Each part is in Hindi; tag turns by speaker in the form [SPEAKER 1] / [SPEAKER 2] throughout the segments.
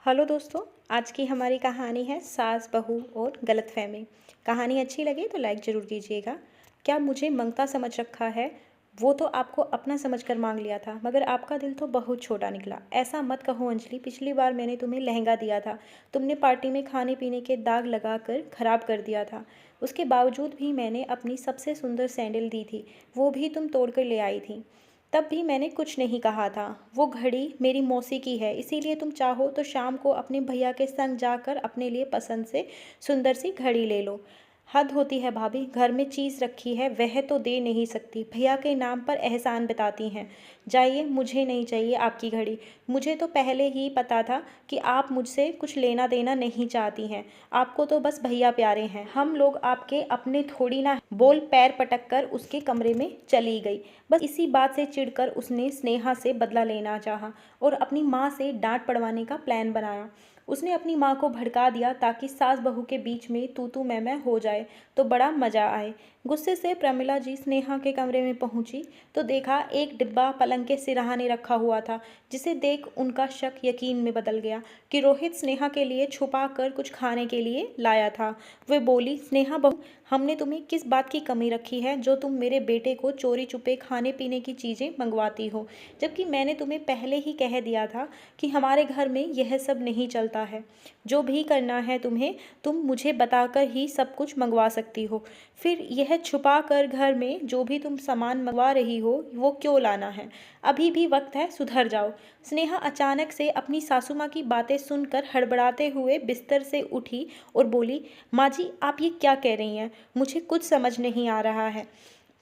[SPEAKER 1] हेलो दोस्तों। आज की हमारी कहानी है सास बहू और गलतफहमी। कहानी अच्छी लगे तो लाइक ज़रूर कीजिएगा। क्या मुझे मंगता समझ रखा है? वो तो आपको अपना समझकर मांग लिया था, मगर आपका दिल तो बहुत छोटा निकला। ऐसा मत कहो अंजलि, पिछली बार मैंने तुम्हें लहंगा दिया था, तुमने पार्टी में खाने पीने के दाग लगा कर खराब कर दिया था। उसके बावजूद भी मैंने अपनी सबसे सुंदर सैंडल दी थी, वो भी तुम तोड़ कर ले आई थी। तब भी मैंने कुछ नहीं कहा था। वो घड़ी मेरी मौसी की है, इसीलिए तुम चाहो तो शाम को अपने भैया के संग जाकर अपने लिए पसंद से सुंदर सी घड़ी ले लो। हद होती है भाभी, घर में चीज़ रखी है वह तो दे नहीं सकती, भैया के नाम पर एहसान बताती हैं। जाइए, मुझे नहीं चाहिए आपकी घड़ी। मुझे तो पहले ही पता था कि आप मुझसे कुछ लेना देना नहीं चाहती हैं। आपको तो बस भैया प्यारे हैं, हम लोग आपके अपने थोड़ी ना। बोल पैर पटक कर उसके कमरे में चली गई। बस इसी बात से चिढ़कर उसने स्नेहा से बदला लेना चाहा और अपनी माँ से डांट पड़वाने का प्लान बनाया। उसने अपनी माँ को भड़का दिया ताकि सास बहू के बीच में तू मैं हो जाए तो बड़ा मज़ा आए। गुस्से से प्रमिला जी स्नेहा के कमरे में पहुंची तो देखा एक डिब्बा पलंग के सिरहाने रखा हुआ था, जिसे देख उनका शक यकीन में बदल गया कि रोहित स्नेहा के लिए छुपा कर कुछ खाने के लिए लाया था। वे बोली, स्नेहा बहू, हमने तुम्हें किस बात की कमी रखी है जो तुम मेरे बेटे को चोरी छुपे खाने पीने की चीज़ें मंगवाती हो, जबकि मैंने तुम्हें पहले ही कह दिया था कि हमारे घर में यह सब नहीं चलता है। जो भी करना है तुम्हें, तुम मुझे बताकर ही सब कुछ मंगवा सकती हो। फिर यह छुपा कर घर में जो भी तुम सामान मंगवा रही हो वो क्यों लाना है? अभी भी वक्त है, सुधर जाओ। स्नेहा अचानक से अपनी सासू माँ की बातें सुनकर हड़बड़ाते हुए बिस्तर से उठी और बोली, माँ जी आप ये क्या कह रही हैं? मुझे कुछ समझ नहीं आ रहा है।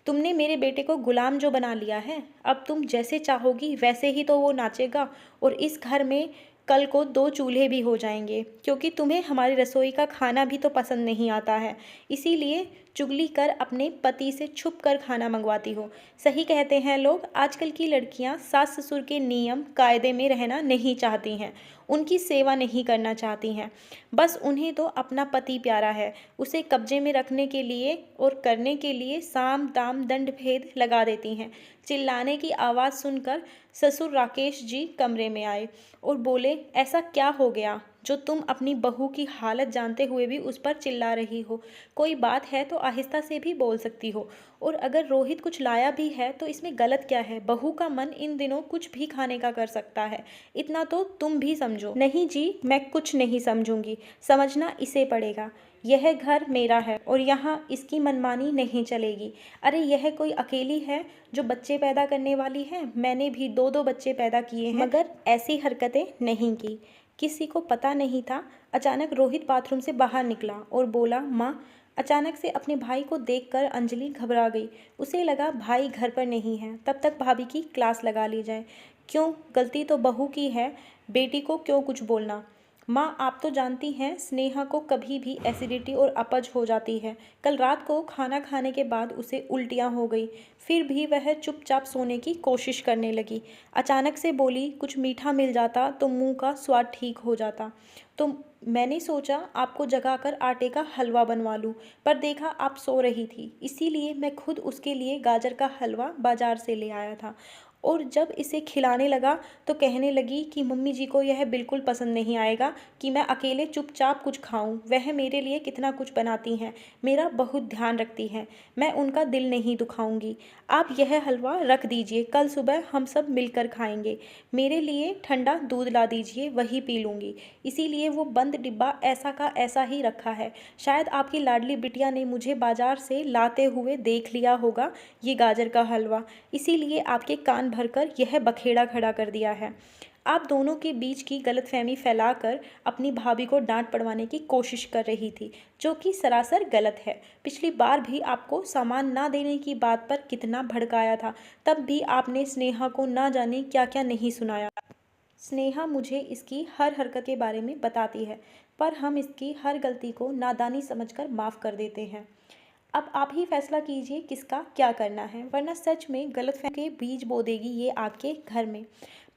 [SPEAKER 1] तुमने मेरे बेटे को गुलाम जो बना लिया है, अब तुम जैसे चाहोगी वैसे ही तो वो नाचेगा। और इस घर में कल को दो चूल्हे भी हो जाएंगे, क्योंकि तुम्हें हमारी रसोई का खाना भी तो पसंद नहीं आता है, इसीलिए चुगली कर अपने पति से छुप कर खाना मंगवाती हो। सही कहते हैं लोग, आजकल की लड़कियां सास ससुर के नियम कायदे में रहना नहीं चाहती हैं, उनकी सेवा नहीं करना चाहती हैं। बस उन्हें तो अपना पति प्यारा है, उसे कब्जे में रखने के लिए और करने के लिए साम दाम दंड भेद लगा देती हैं। चिल्लाने की आवाज़ सुनकर ससुर राकेश जी कमरे में आए और बोले, ऐसा क्या हो गया जो तुम अपनी बहू की हालत जानते हुए भी उस पर चिल्ला रही हो? कोई बात है तो आहिस्ता से भी बोल सकती हो। और अगर रोहित कुछ लाया भी है तो इसमें गलत क्या है? बहू का मन इन दिनों कुछ भी खाने का कर सकता है, इतना तो तुम भी समझो। नहीं जी, मैं कुछ नहीं समझूंगी, समझना इसे पड़ेगा। यह घर मेरा है और यहाँ इसकी मनमानी नहीं चलेगी। अरे यह कोई अकेली है जो बच्चे पैदा करने वाली है? मैंने भी दो दो बच्चे पैदा किए हैं, मगर ऐसी हरकतें नहीं की। किसी को पता नहीं था। अचानक रोहित बाथरूम से बाहर निकला और बोला, माँ। अचानक से अपने भाई को देखकर अंजलि घबरा गई। उसे लगा भाई घर पर नहीं है, तब तक भाभी की क्लास लगा ली जाए। क्यों, गलती तो बहू की है, बेटी को क्यों कुछ बोलना? माँ आप तो जानती हैं स्नेहा को कभी भी एसिडिटी और अपच हो जाती है। कल रात को खाना खाने के बाद उसे उल्टियाँ हो गई, फिर भी वह चुपचाप सोने की कोशिश करने लगी। अचानक से बोली, कुछ मीठा मिल जाता तो मुंह का स्वाद ठीक हो जाता। तो मैंने सोचा आपको जगाकर आटे का हलवा बनवा लूँ, पर देखा आप सो रही थी, इसीलिए मैं खुद उसके लिए गाजर का हलवा बाजार से ले आया था। और जब इसे खिलाने लगा तो कहने लगी कि मम्मी जी को यह बिल्कुल पसंद नहीं आएगा कि मैं अकेले चुपचाप कुछ खाऊं। वह मेरे लिए कितना कुछ बनाती हैं, मेरा बहुत ध्यान रखती हैं, मैं उनका दिल नहीं दुखाऊंगी। आप यह हलवा रख दीजिए, कल सुबह हम सब मिलकर खाएंगे। मेरे लिए ठंडा दूध ला दीजिए, वही पी लूँगी। इसीलिए वो बंद डिब्बा ऐसा का ऐसा ही रखा है। शायद आपकी लाडली बिटिया ने मुझे बाजार से लाते हुए देख लिया होगा ये गाजर का हलवा, इसीलिए आपके कान भरकर यह बखेड़ा खड़ा कर दिया है। आप दोनों के बीच की गलतफहमी फैलाकर अपनी भाभी को डांट पड़वाने की कोशिश कर रही थी, जो कि सरासर गलत है। पिछली बार भी आपको सामान ना देने की बात पर कितना भड़काया था, तब भी आपने स्नेहा को ना जाने क्या क्या नहीं सुनाया। स्नेहा मुझे इसकी हर हरकत के बारे में बताती है, पर हम इसकी हर गलती को नादानी समझकर माफ़ कर देते हैं। अब आप ही फैसला कीजिए किसका क्या करना है, वरना सच में गलतफहमी के बीज बो देगी ये आपके घर में।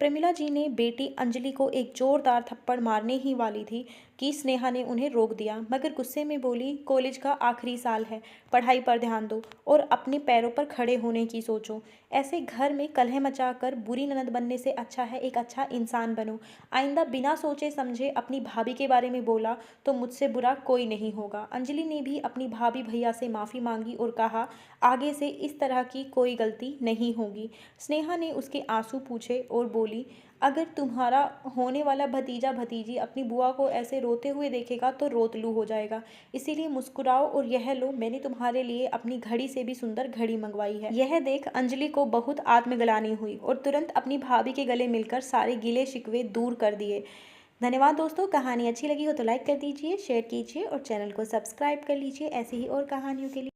[SPEAKER 1] प्रमिला जी ने बेटी अंजलि को एक जोरदार थप्पड़ मारने ही वाली थी कि स्नेहा ने उन्हें रोक दिया, मगर गुस्से में बोली, कॉलेज का आखिरी साल है, पढ़ाई पर ध्यान दो और अपने पैरों पर खड़े होने की सोचो। ऐसे घर में कलह मचाकर बुरी ननद बनने से अच्छा है एक अच्छा इंसान बनो। आइंदा बिना सोचे समझे अपनी भाभी के बारे में बोला तो मुझसे बुरा कोई नहीं होगा। अंजलि ने भी अपनी भाभी भैया से माफ़ी मांगी और कहा, आगे से इस तरह की कोई गलती नहीं होगी। स्नेहा ने उसके आंसू पूछे और बोली, अगर तुम्हारा होने वाला भतीजा भतीजी अपनी बुआ को ऐसे रोते हुए देखेगा तो रोतलू हो जाएगा। इसीलिए मुस्कुराओ और यह लो, मैंने तुम्हारे लिए अपनी घड़ी से भी सुंदर घड़ी मंगवाई है। यह देख अंजलि को बहुत आत्मग्लानि हुई और तुरंत अपनी भाभी के गले मिलकर सारे गिले शिकवे दूर कर दिए। धन्यवाद दोस्तों। कहानी अच्छी लगी हो तो लाइक कर दीजिए, शेयर कीजिए और चैनल को सब्सक्राइब कर लीजिए ऐसी ही और कहानियों के लिए।